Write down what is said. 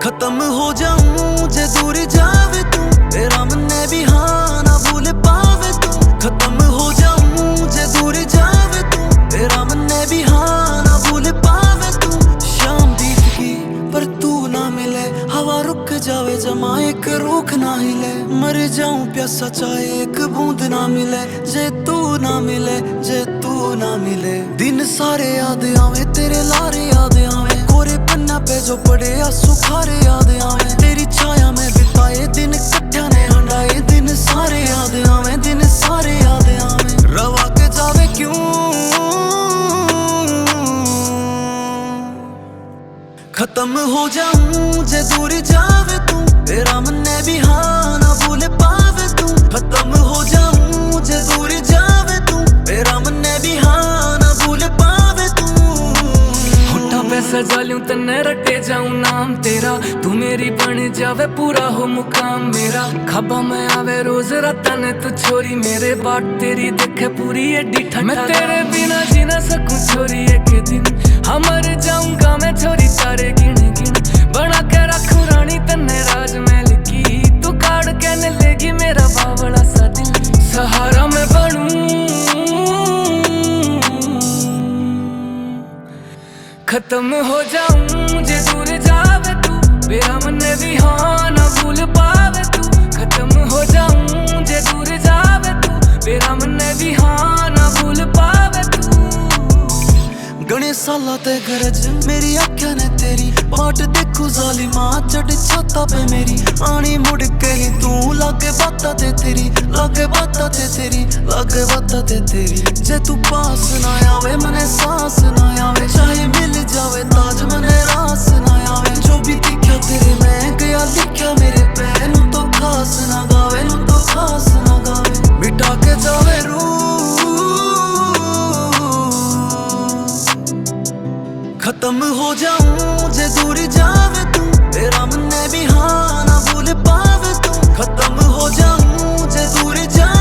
खत्म हो जाऊं जे दूर जावे तू, तेरा मन्ने भी हाँ ना भूल पावे तू। खत्म हो जाऊं जे दूर जावे तू, तेरा मन्ने भी हाँ ना भूल पावे तू। शाम बीत गई पर तू ना मिले, हवा रुक जावे जमा एक रूख ना हिले। मर जाऊं प्यासा चाहे एक बूंद ना मिले, जे तू ना मिले, जे तू ना मिले। दिन सारे याद आवे तेरे लारे याद आवे, कोरे पन्ना पे जो पड़े आंसू खारे याद आवे। तेरी छाया में बिताए दिन कट्ठा ने हंडाए, दिन सारे याद आवे, दिन सारे याद आवे। रवा के जावे क्यों खत्म हो जाऊं जे दूर जावे तू, तेरा मन्ने भी हाँ ना भूल पावे तू। खत्म हो जाऊं जे दूर जावे तू, तेरा मन्ने भी हाँ ना भूल पावे तू। होठा पे सजा लूं तन्ने रटे जाऊं नाम तेरा, तू मेरी बन जावे पूरा हो मुकाम मेरा। खबा में आवे रोज रात ने तू छोरी, मेरे बाट तेरी देखे पूरी एडी ठंडा। मैं तेरे बिना जी ना सकूं छोरी एक दिन, हाँ मर जाऊंगा मैं छोरी तारे गिन गिन। बना के रखूं रानी तन्ने राजमहल की, तू काट के न लेगी मेरा बावड़ा सा दिल। सहारा मैं बनूं खत्म हो जाऊं जे दूर जावे तू, मेरा मन भी हाँ ना भूल पावे तू। खत्म हो जाऊं जे दूर जावे तू, मेरा मन भी हाँ ना भूल पावे तू। गणे साला ते गरज मेरी अख्या ने तेरी, बाट देखू जालिमा चढ़ छाता पे मेरी। आनी मुड़ के ही तू लागे बाता ते तेरी, लागे बाता ते तेरी, लागे बाता ते तेरी। जे तू पास ना आवे मने सांस ना आवे, चाहे मिल जावे ताज मने रास ना आवे। जो भी दिखा तेरे मैं गया लिखा मेरे पैनू तो खास ना गावे, नू तो खास ना गावे। मिटा के जावे रू खत्म हो जाऊं जे दूर जावे तू, तेरा मन्ने भी हाँ ना भूल पावे तू। खत्म हो जाऊं जे दूर जावे